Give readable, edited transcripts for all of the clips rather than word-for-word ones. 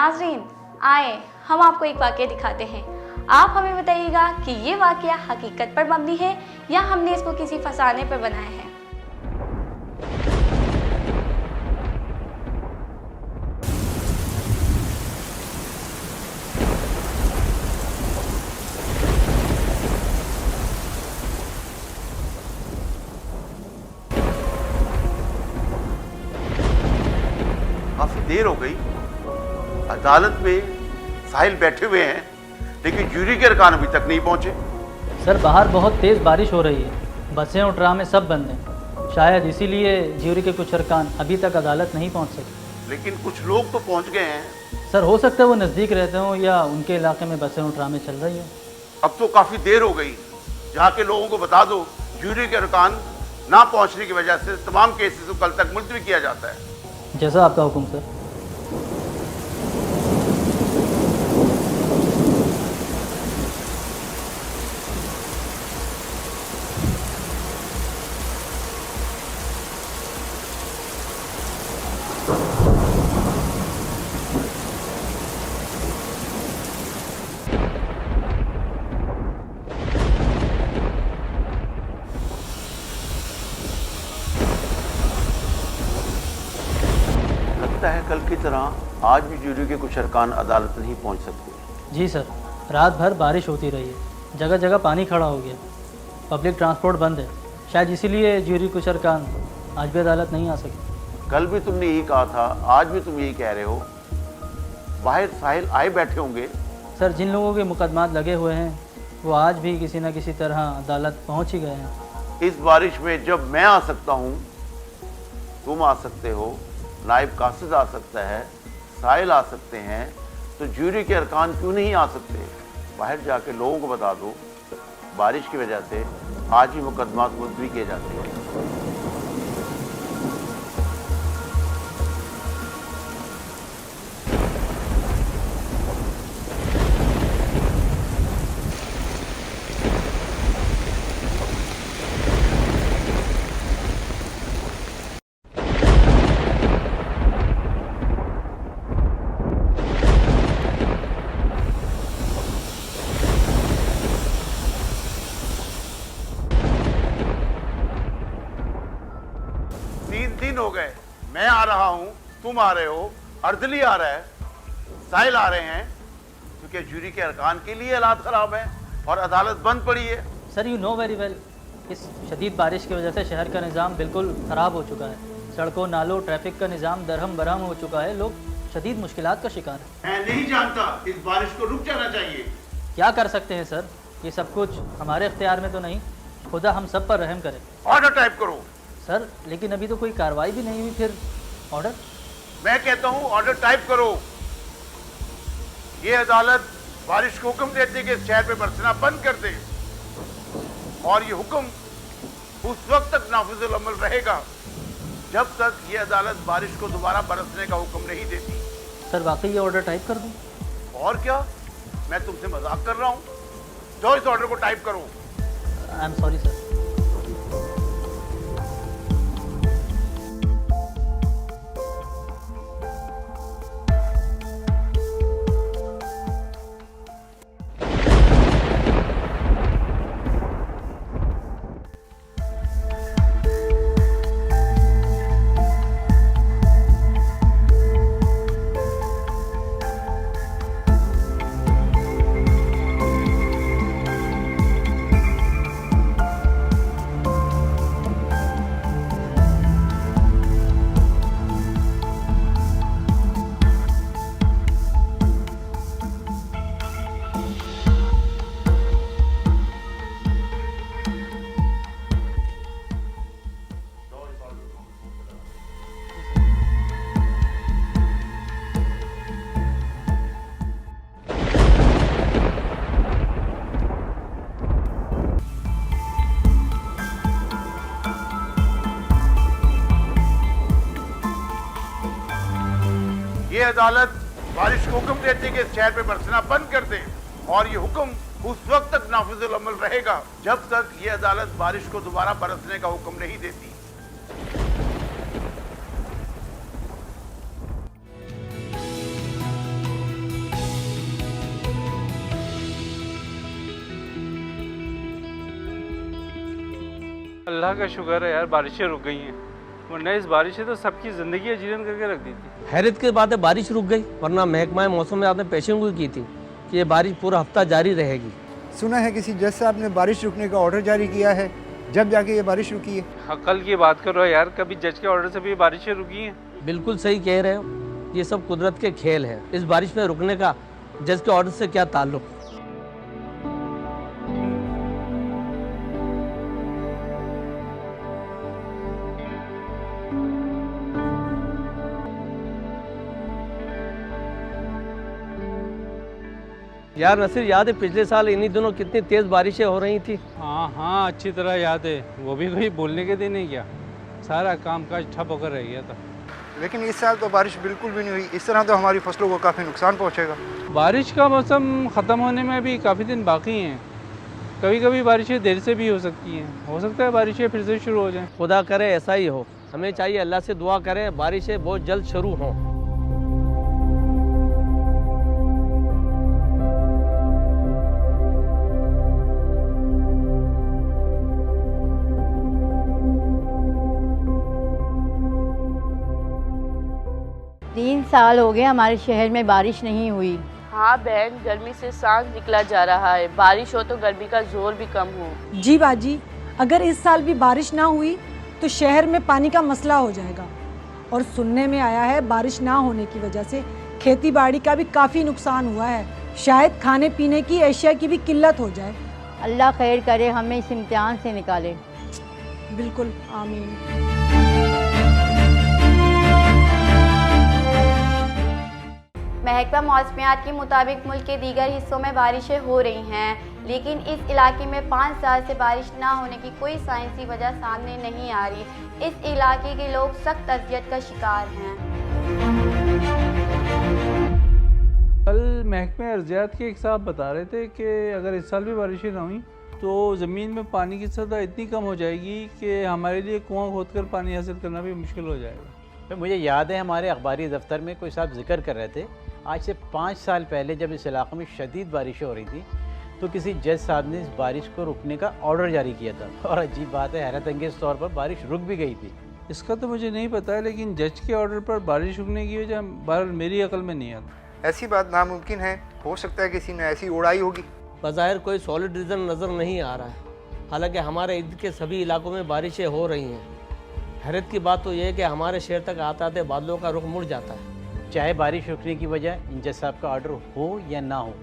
नाजरीन, आए हम आपको एक वाक़या दिखाते हैं। आप हमें बताइएगा कि ये वाक़या हकीकत पर मबनी है या हमने इसको किसी फसाने पर बनाया है। काफी देर हो गई, अदालत में साहिल बैठे हुए हैं, लेकिन जूरी के अरकान अभी तक नहीं पहुंचे। सर बाहर बहुत तेज़ बारिश हो रही है, बसें और ट्रामें सब बंद हैं। शायद इसीलिए ज्यूरी के कुछ अरकान अभी तक अदालत नहीं पहुंच सके। लेकिन कुछ लोग तो पहुंच गए हैं। सर हो सकता है वो नज़दीक रहते हों या उनके इलाके में बसें और ट्रामें चल रही हैं। अब तो काफी देर हो गई, जाके लोगों को बता दो जूरी के अरकान ना पहुंचने की वजह से तमाम केसेस को कल तक मुलतवी किया जाता है। जैसा आपका हुक्म सर। लगता है कल की तरह आज भी जूरी के कुछ अरकान अदालत नहीं पहुंच सकते। जी सर, रात भर बारिश होती रही है, जगह जगह पानी खड़ा हो गया, पब्लिक ट्रांसपोर्ट बंद है। शायद इसीलिए ज्यूरी कुछ अरकान आज भी अदालत नहीं आ सके। कल भी तुमने यही कहा था, आज भी तुम यही कह रहे हो। बाहर साहिल आए बैठे होंगे। सर जिन लोगों के मुकदमात लगे हुए हैं वो आज भी किसी न किसी तरह अदालत पहुंच ही गए हैं। इस बारिश में जब मैं आ सकता हूँ, तुम आ सकते हो, नायब कासिद आ सकता है, साहिल आ सकते हैं, तो जूरी के अरकान क्यों नहीं आ सकते? बाहर जाके लोगों को बता दो बारिश की वजह से आज ही मुकदमात मुलतवी किए जाते हैं। दिन हो गए, मैं आ रहा हूं, तुम आ रहे हो, अर्दली आ रहा है, साहिल आ रहे हैं, क्योंकि जूरी के अरकान के लिए हालात खराब है और अदालत बंद पड़ी है। Sir you know very well, इस शदीद बारिश की वजह से शहर का निज़ाम बिल्कुल ख़राब हो चुका है। सड़कों, नालों, ट्रैफिक का निज़ाम दरहम बरहम हो चुका है। लोग शदीद मुश्किलात का शिकार हैं। मैं नहीं जानता, इस बारिश को रुक जाना चाहिए। क्या कर सकते हैं सर, ये सब कुछ हमारे इख्तियार में तो नहीं। खुदा हम सब पर रहम करे। ऑर्डर टाइप करो। सर लेकिन अभी तो कोई कार्रवाई भी नहीं हुई, फिर ऑर्डर? मैं कहता हूं ऑर्डर टाइप करो। ये अदालत बारिश को हुक्म देती है कि इस शहर पे बरसना बंद कर दे, और ये हुक्म उस वक्त तक नाफिजुल अमल रहेगा जब तक ये अदालत बारिश को दोबारा बरसने का हुक्म नहीं देती। सर वाकई ये ऑर्डर टाइप कर दूं? और क्या, मैं तुमसे मजाक कर रहा हूं? जो इस ऑर्डर को टाइप करो। I am sorry sir. ये अदालत बारिश को हुक्म देती है कि इस शहर पे बरसना बंद कर दे, और ये हुक्म उस वक्त तक नाफिजुल अमल रहेगा जब तक ये अदालत बारिश को दोबारा बरसने का हुक्म नहीं देती। अल्लाह का शुक्र है यार, बारिशें रुक गई हैं, वरना इस बारिश से तो सबकी ज़िंदगी जीवन करके रख दी थी। हैरत की बात है बारिश रुक गई, वरना महकमा मौसम में आपने पेशेंगोई की थी कि ये बारिश पूरा हफ्ता जारी रहेगी। सुना है किसी जज साहब ने बारिश रुकने का ऑर्डर जारी किया है, जब जाके ये बारिश रुकी है। हाँ, कल की बात कर रहे हो यार, कभी जज के ऑर्डर से भी बारिशें रुकी हैं? बिल्कुल सही कह रहे हो, ये सब कुदरत के खेल है। इस बारिश में रुकने का जज के ऑर्डर से क्या ताल्लुक। यार नसीर, याद है पिछले साल इन्हीं दिनों कितनी तेज़ बारिशें हो रही थी। हाँ हाँ, अच्छी तरह याद है, वो भी कोई बोलने के दिन नहीं क्या, सारा कामकाज ठप होकर रह गया था। लेकिन इस साल तो बारिश बिल्कुल भी नहीं हुई, इस तरह तो हमारी फसलों को काफ़ी नुकसान पहुँचेगा। बारिश का मौसम ख़त्म होने में भी काफ़ी दिन बाकी हैं, कभी कभी बारिशें देर से भी हो सकती हैं, हो सकता है बारिशें फिर से शुरू हो जाएं। खुदा करे ऐसा ही हो, हमें चाहिए अल्लाह से दुआ करें बारिशें बहुत जल्द शुरू हों। तीन साल हो गए हमारे शहर में बारिश नहीं हुई। हाँ बहन, गर्मी से सांस निकला जा रहा है, बारिश हो तो गर्मी का जोर भी कम हो। जी बाजी, अगर इस साल भी बारिश ना हुई तो शहर में पानी का मसला हो जाएगा। और सुनने में आया है बारिश ना होने की वजह से खेती बाड़ी का भी काफ़ी नुकसान हुआ है, शायद खाने पीने की अशिया की भी किल्लत हो जाए। अल्लाह खैर करे, हमें इस इम्तिहान से निकाले। बिल्कुल, आमीन। महकमा मौसमियात के मुताबिक मुल्क के दीगर हिस्सों में बारिशें हो रही हैं, लेकिन इस इलाके में 5 साल से बारिश ना होने की कोई साइंसी वजह सामने नहीं आ रही। इस इलाके के लोग सख्त अजियत का शिकार हैं। कल महकमे अर्जियात के एक साहब बता रहे थे कि अगर इस साल भी बारिशें ना हुई तो ज़मीन में पानी की सतह इतनी कम हो जाएगी कि हमारे लिए कुआं खोदकर पानी हासिल करना भी मुश्किल हो जाएगा। तो मुझे याद है हमारे अखबारी दफ्तर में कोई साहब जिक्र कर रहे थे, आज से 5 साल पहले जब इस इलाके में शदीद बारिशें हो रही थी तो किसी जज साहब ने इस बारिश को रुकने का ऑर्डर जारी किया था, और अजीब बात है, हैरत अंगेज़ तौर पर बारिश रुक भी गई थी। इसका तो मुझे नहीं पता है, लेकिन जज के ऑर्डर पर बारिश रुकने की वजह बहरहाल मेरी अकल में नहीं आता। ऐसी बात नामुमकिन है, हो सकता है किसी ने ऐसी उड़ाई होगी। बज़ाहिर कोई सॉलिड रीज़न नज़र नहीं आ रहा है, हालांकि हमारे इर्द के सभी इलाकों में बारिशें हो रही हैं। हैरत की बात तो यह है कि हमारे शहर तक आते आते बादलों का रुख मुड़ जाता है। चाहे बारिश रुकने की वजह इन जज साहब का ऑर्डर हो या ना हो,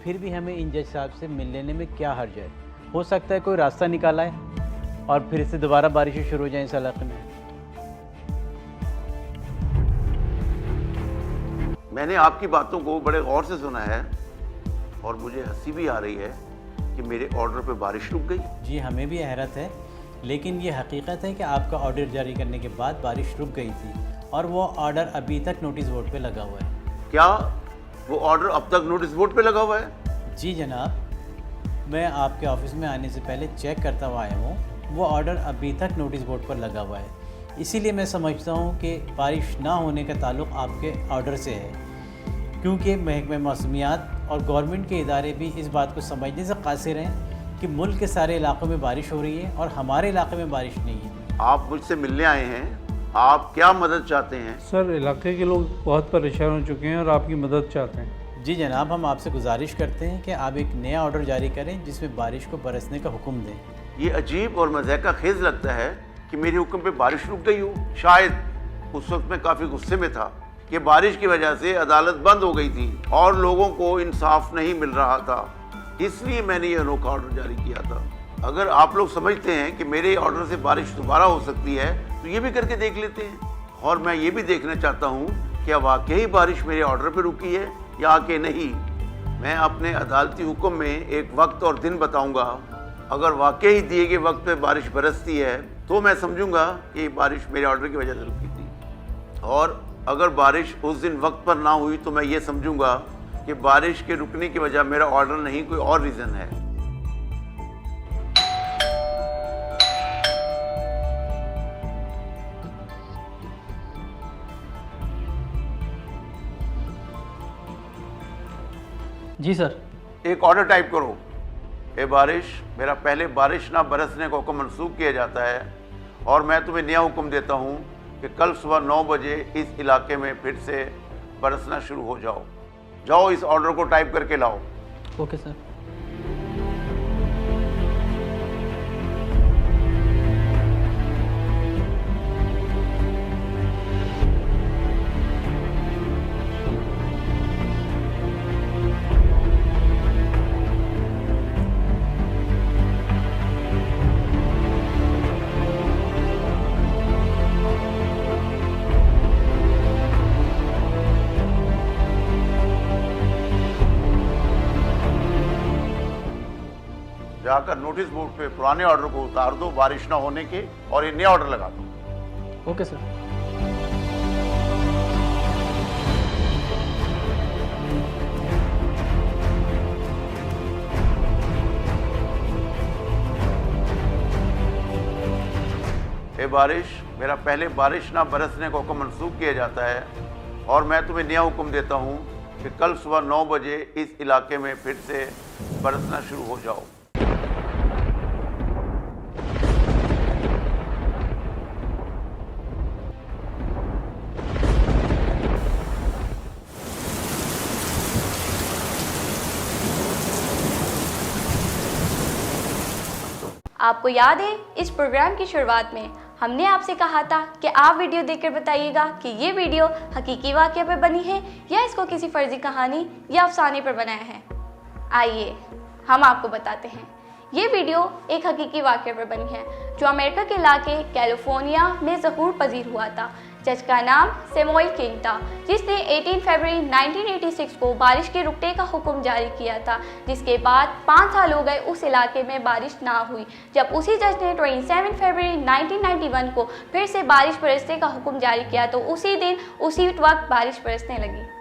फिर भी हमें इन जज साहब से मिल लेने में क्या हर्ज है। हो सकता है कोई रास्ता निकाला है और फिर से दोबारा बारिशें शुरू हो जाएं इस इलाके में। मैंने आपकी बातों को बड़े गौर से सुना है और मुझे हंसी भी आ रही है कि मेरे ऑर्डर पे बारिश रुक गई। जी हमें भी हैरत है, लेकिन ये हकीकत है कि आपका ऑर्डर जारी करने के बाद बारिश रुक गई थी और वो ऑर्डर अभी तक नोटिस बोर्ड पे लगा हुआ है। क्या वो ऑर्डर अब तक नोटिस बोर्ड पे लगा हुआ है? जी जनाब, मैं आपके ऑफिस में आने से पहले चेक करता हुआ आया हूँ, वो ऑर्डर अभी तक नोटिस बोर्ड पर लगा हुआ है। इसीलिए मैं समझता हूँ कि बारिश ना होने का ताल्लुक़ आपके ऑर्डर से है, क्योंकि महकमे मौसमियात और गवर्नमेंट के इदारे भी इस बात को समझने से कासिर हैं कि मुल्क के सारे इलाकों में बारिश हो रही है और हमारे इलाके में बारिश नहीं है। आप मुझसे मिलने आए हैं, आप क्या मदद चाहते हैं? सर, इलाके के लोग बहुत परेशान हो चुके हैं और आपकी मदद चाहते हैं। जी जनाब, हम आपसे गुजारिश करते हैं कि आप एक नया ऑर्डर जारी करें जिसमें बारिश को बरसने का हुक्म दें। ये अजीब और मज़ाक़ा खेज़ लगता है कि मेरे हुक्म पे बारिश रुक गई हो। शायद उस वक्त मैं काफ़ी गुस्से में था कि बारिश की वजह से अदालत बंद हो गई थी और लोगों को इंसाफ नहीं मिल रहा था, इसलिए मैंने ये अनोखा ऑर्डर जारी किया था। अगर आप लोग समझते हैं कि मेरे ऑर्डर से बारिश दोबारा हो सकती है तो ये भी करके देख लेते हैं। और मैं ये भी देखना चाहता हूँ क्या वाकई बारिश मेरे ऑर्डर पर रुकी है या कि नहीं। मैं अपने अदालती हुक्म में एक वक्त और दिन बताऊँगा। अगर वाकई दिए गए वक्त पे बारिश बरसती है तो मैं समझूंगा कि बारिश मेरे ऑर्डर की वजह से रुकी थी, और अगर बारिश उस दिन वक्त पर ना हुई तो मैं ये समझूंगा कि बारिश के रुकने की वजह मेरा ऑर्डर नहीं, कोई और रीज़न है। जी सर। एक ऑर्डर टाइप करो ए बारिश, मेरा पहले बारिश ना बरसने का हुक्म मनसूख किया जाता है और मैं तुम्हें नया हुक्म देता हूँ कि कल सुबह 9 बजे इस इलाके में फिर से बरसना शुरू हो जाओ। जाओ इस ऑर्डर को टाइप करके लाओ। Okay sir. जाकर नोटिस बोर्ड पे पुराने ऑर्डर को उतार दो बारिश ना होने के और ये नया ऑर्डर लगा दो। Okay sir. ए बारिश, मेरा पहले बारिश ना बरसने का हुक्म मनसूख किया जाता है और मैं तुम्हें नया हुक्म देता हूँ कि कल सुबह 9 बजे इस इलाके में फिर से बरसना शुरू हो जाओ। आपको याद है इस प्रोग्राम की शुरुआत में हमने आपसे कहा था कि आप वीडियो देखकर बताइएगा कि ये वीडियो हकीकी वाक़या पर बनी है या इसको किसी फर्जी कहानी या अफसाने पर बनाया है। आइए हम आपको बताते हैं। ये वीडियो एक हकीकी वाक़या पर बनी है जो अमेरिका के इलाके कैलिफोर्निया में ज़हूर पजीर हुआ था। जज का नाम सैमुअल किंग था, जिसने 18 फरवरी 1986 को बारिश के रुकने का हुक्म जारी किया था, जिसके बाद 5 साल हो गए उस इलाके में बारिश ना हुई। जब उसी जज ने 27 फरवरी 1991 को फिर से बारिश बरसने का हुक्म जारी किया तो उसी दिन उसी वक्त बारिश बरसने लगी।